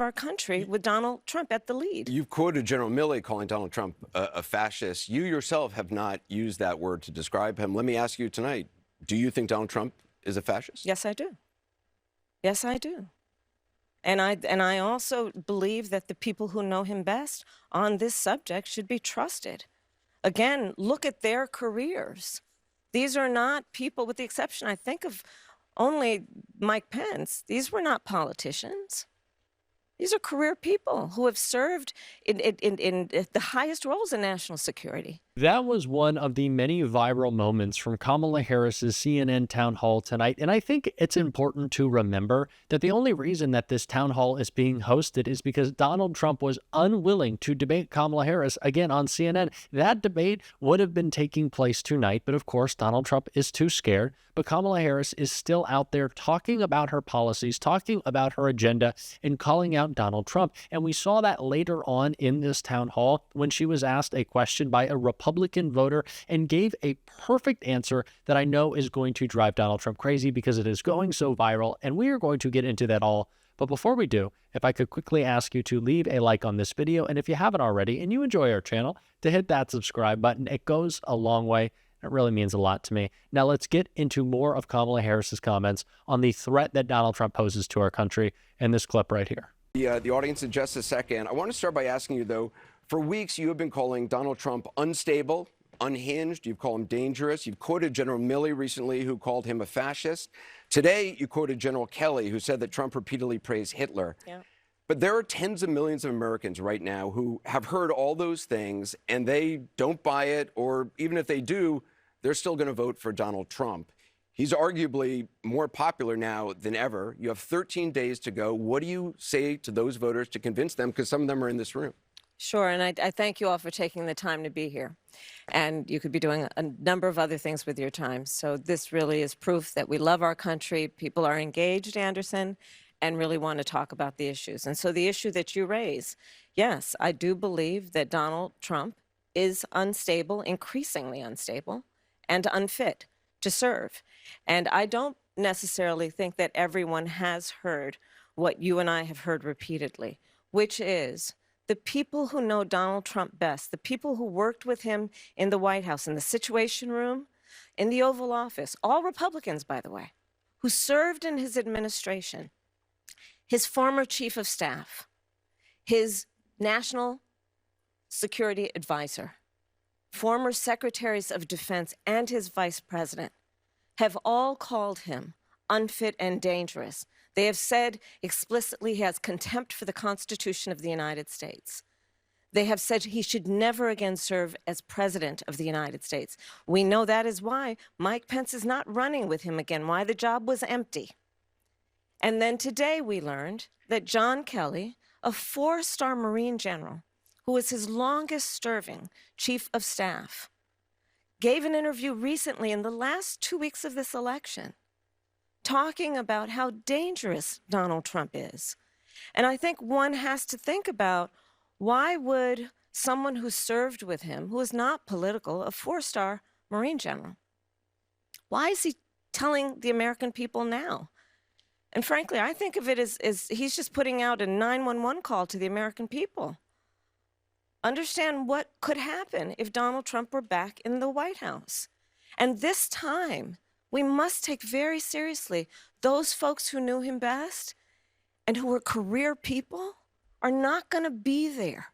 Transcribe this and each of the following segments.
our country with Donald Trump at the lead. You've quoted General Milley calling Donald Trump a fascist. You yourself have not used that word to describe him. Let me ask you tonight, do you think Donald Trump is a fascist? Yes, I do. Yes, I do. And I also believe that the people who know him best on this subject should be trusted. Again, look at their careers. These are not people, with the exception, I think, of only Mike Pence. These were not politicians. These are career people who have served in the highest roles in national security. That was one of the many viral moments from Kamala Harris's CNN town hall tonight. And I think it's important to remember that the only reason that this town hall is being hosted is because Donald Trump was unwilling to debate Kamala Harris again on CNN. That debate would have been taking place tonight, but of course, Donald Trump is too scared. But Kamala Harris is still out there talking about her policies, talking about her agenda, and calling out Donald Trump. And we saw that later on in this town hall when she was asked a question by a Republican voter and gave a perfect answer that I know is going to drive Donald Trump crazy because it is going so viral. And we are going to get into that all. But before we do, if I could quickly ask you to leave a like on this video, and if you haven't already and you enjoy our channel, to hit that subscribe button. It goes a long way. It really means a lot to me. Now let's get into more of Kamala Harris's comments on the threat that Donald Trump poses to our country in this clip right here. The audience in just a second. I want to start by asking you, though, for weeks you have been calling Donald Trump unstable, unhinged. You've called him dangerous. You've quoted General Milley recently, who called him a fascist. Today, you quoted General Kelly, who said that Trump repeatedly praised Hitler. Yeah. But there are tens of millions of Americans right now who have heard all those things, and they don't buy it, or even if they do, they're still going to vote for Donald Trump. He's arguably more popular now than ever. You have 13 days to go. What do you say to those voters to convince them? Because some of them are in this room. Sure, and I thank you all for taking the time to be here. And you could be doing a number of other things with your time. So this really is proof that we love our country. People are engaged, Anderson, and really want to talk about the issues. And so the issue that you raise, yes, I do believe that Donald Trump is unstable, increasingly unstable, and unfit to serve. And I don't necessarily think that everyone has heard what you and I have heard repeatedly, which is the people who know Donald Trump best, the people who worked with him in the White House, in the Situation Room, in the Oval Office, all Republicans, by the way, who served in his administration, his former chief of staff, his national security advisor, former secretaries of defense, and his vice president have all called him unfit and dangerous. They have said explicitly he has contempt for the Constitution of the United States. They have said he should never again serve as president of the United States. We know that is why Mike Pence is not running with him again, why the job was empty. And then today we learned that John Kelly, a four-star Marine general, who was his longest-serving chief of staff, gave an interview recently in the last 2 weeks of this election, talking about how dangerous Donald Trump is. And I think one has to think about, why would someone who served with him, who is not political, a four-star Marine general, why is he telling the American people now? And frankly, I think of it as he's just putting out a 911 call to the American people. Understand what could happen if Donald Trump were back in the White House. And this time, we must take very seriously those folks who knew him best and who were career people are not going to be there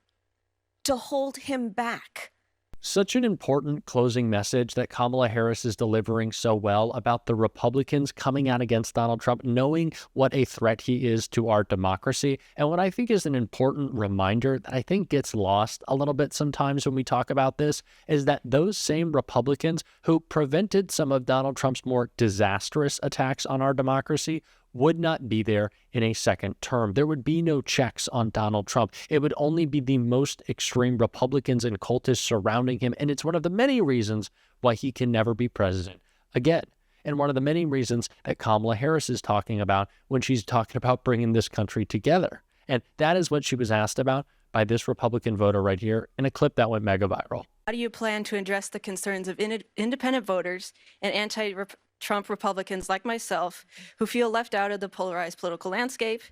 to hold him back. Such an important closing message that Kamala Harris is delivering so well about the Republicans coming out against Donald Trump, knowing what a threat he is to our democracy. And what I think is an important reminder that I think gets lost a little bit sometimes when we talk about this is that those same Republicans who prevented some of Donald Trump's more disastrous attacks on our democracy would not be there in a second term. There would be no checks on Donald Trump. It would only be the most extreme Republicans and cultists surrounding him. And it's one of the many reasons why he can never be president again. And one of the many reasons that Kamala Harris is talking about when she's talking about bringing this country together. And that is what she was asked about by this Republican voter right here in a clip that went mega viral. How do you plan to address the concerns of independent voters and anti-Trump Republicans like myself who feel left out of the polarized political landscape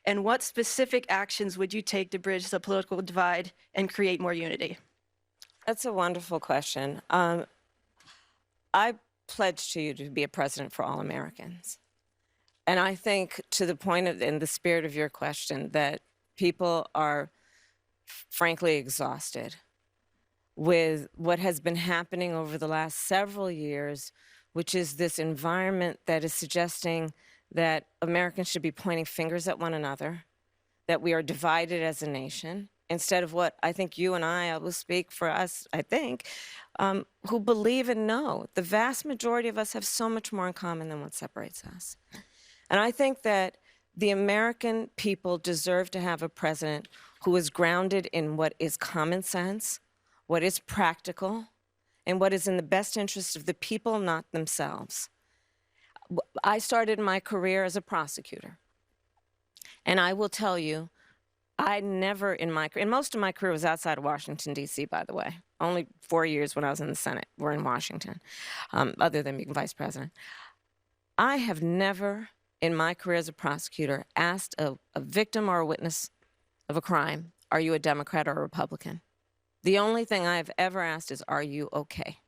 And what specific actions would you take to bridge the political divide and create more unity? That's a wonderful question. I pledge to you to be a president for all Americans. And I think, to the point of, in the spirit of your question, that people are frankly exhausted with what has been happening over the last several years, which is this environment that is suggesting that Americans should be pointing fingers at one another, that we are divided as a nation, instead of what I think you and I will speak for us, I think, who believe and know. The vast majority of us have so much more in common than what separates us. And I think that the American people deserve to have a president who is grounded in what is common sense, what is practical, and what is in the best interest of the people, not themselves. I started my career as a prosecutor. And I will tell you, I never in my career, and most of my career was outside of Washington, D.C., by the way. Only 4 years when I was in the Senate were in Washington, other than being vice president. I have never, in my career as a prosecutor, asked a victim or a witness of a crime, are you a Democrat or a Republican? The only thing I've ever asked is, are you okay?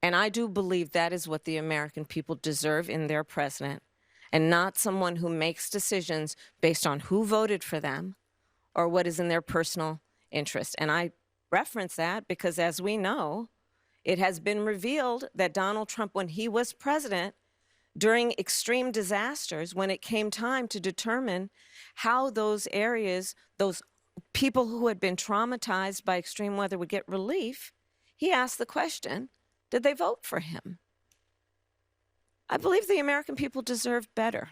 And I do believe that is what the American people deserve in their president, and not someone who makes decisions based on who voted for them or what is in their personal interest. And I reference that because, as we know, it has been revealed that Donald Trump, when he was president, during extreme disasters, when it came time to determine how those areas, those people who had been traumatized by extreme weather would get relief, he asked the question, did they vote for him? I believe the American people deserve better.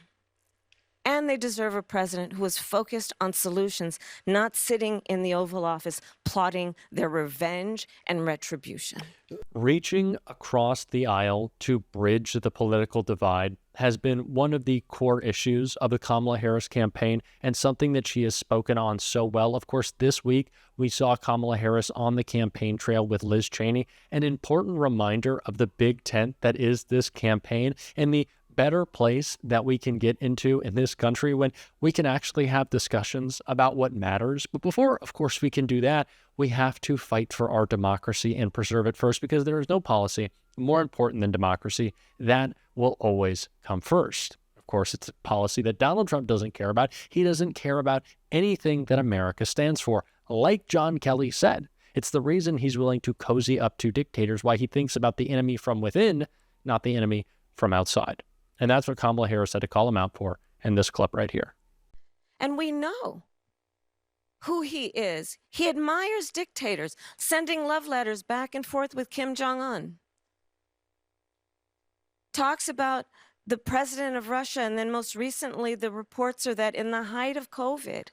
And they deserve a president who is focused on solutions, not sitting in the Oval Office plotting their revenge and retribution. Reaching across the aisle to bridge the political divide has been one of the core issues of the Kamala Harris campaign, and something that she has spoken on so well. Of course, this week we saw Kamala Harris on the campaign trail with Liz Cheney, an important reminder of the big tent that is this campaign and the better place that we can get into in this country when we can actually have discussions about what matters. But before, of course, we can do that, we have to fight for our democracy and preserve it first, because there is no policy more important than democracy. That will always come first. Of course, it's a policy that Donald Trump doesn't care about. He doesn't care about anything that America stands for. Like John Kelly said, it's the reason he's willing to cozy up to dictators, why he thinks about the enemy from within, not the enemy from outside. And that's what Kamala Harris had to call him out for in this clip right here. And we know who he is. He admires dictators, sending love letters back and forth with Kim Jong-un. Talks about the president of Russia, and then most recently the reports are that in the height of COVID,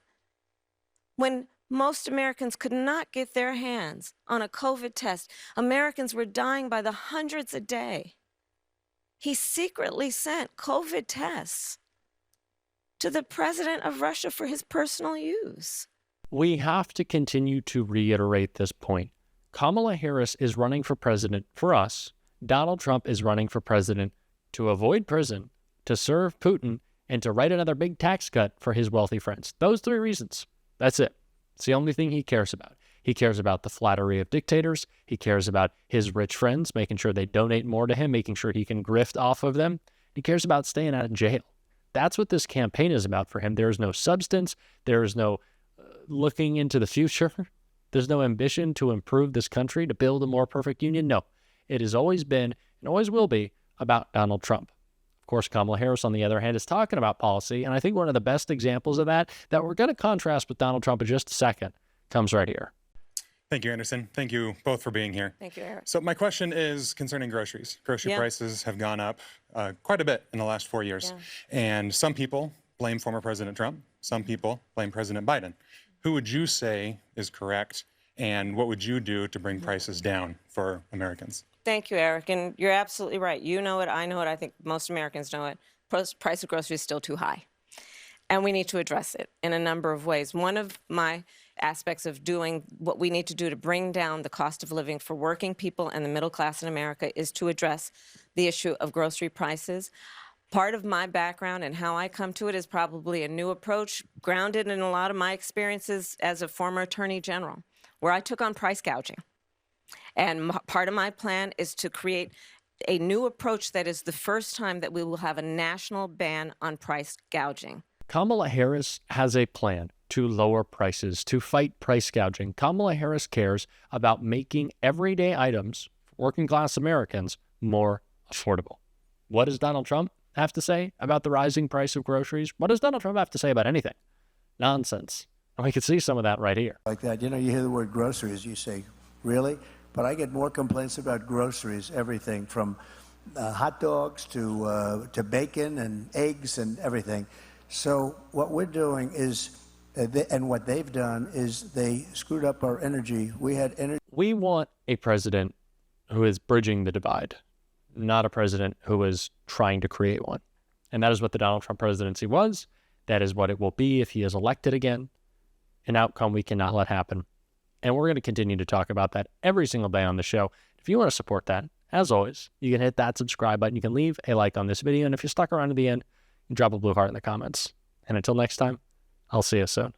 when most Americans could not get their hands on a COVID test, Americans were dying by the hundreds a day. He secretly sent COVID tests to the president of Russia for his personal use. We have to continue to reiterate this point. Kamala Harris is running for president for us. Donald Trump is running for president to avoid prison, to serve Putin, and to write another big tax cut for his wealthy friends. Those three reasons. That's it. It's the only thing he cares about. He cares about the flattery of dictators. He cares about his rich friends, making sure they donate more to him, making sure he can grift off of them. He cares about staying out of jail. That's what this campaign is about for him. There is no substance. There is no looking into the future. There's no ambition to improve this country, to build a more perfect union. No, it has always been and always will be about Donald Trump. Of course, Kamala Harris, on the other hand, is talking about policy. And I think one of the best examples of that we're going to contrast with Donald Trump in just a second, comes right here. Thank you, Anderson. Thank you both for being here. Thank you, Eric. So my question is concerning groceries. Grocery prices have gone up quite a bit in the last 4 years. And some people blame former President Trump. Some people blame President Biden. Who would you say is correct? And what would you do to bring prices down for Americans? Thank you, Eric. And you're absolutely right. You know it. I know it. I think most Americans know it. Price of groceries is still too high. And we need to address it in a number of ways. One of my aspects of doing what we need to do to bring down the cost of living for working people and the middle class in America is to address the issue of grocery prices. Part of my background and how I come to it is probably a new approach grounded in a lot of my experiences as a former attorney general, where I took on price gouging. And part of my plan is to create a new approach that is the first time that we will have a national ban on price gouging. Kamala Harris has a plan to lower prices, to fight price gouging. Kamala Harris cares about making everyday items for working class Americans more affordable. What does Donald Trump have to say about the rising price of groceries? What does Donald Trump have to say about anything? Nonsense. And we can see some of that right here. Like that. You know, you hear the word groceries, you say, really? But I get more complaints about groceries, everything from hot dogs to bacon and eggs and everything. So what we're doing is, and what they've done is they screwed up our energy. We had energy. We want a president who is bridging the divide, not a president who is trying to create one. And that is what the Donald Trump presidency was. That is what it will be if he is elected again. An outcome we cannot let happen. And we're going to continue to talk about that every single day on the show. If you want to support that, as always, you can hit that subscribe button. You can leave a like on this video. And if you're stuck around to the end, you can drop a blue heart in the comments. And until next time, I'll see you soon.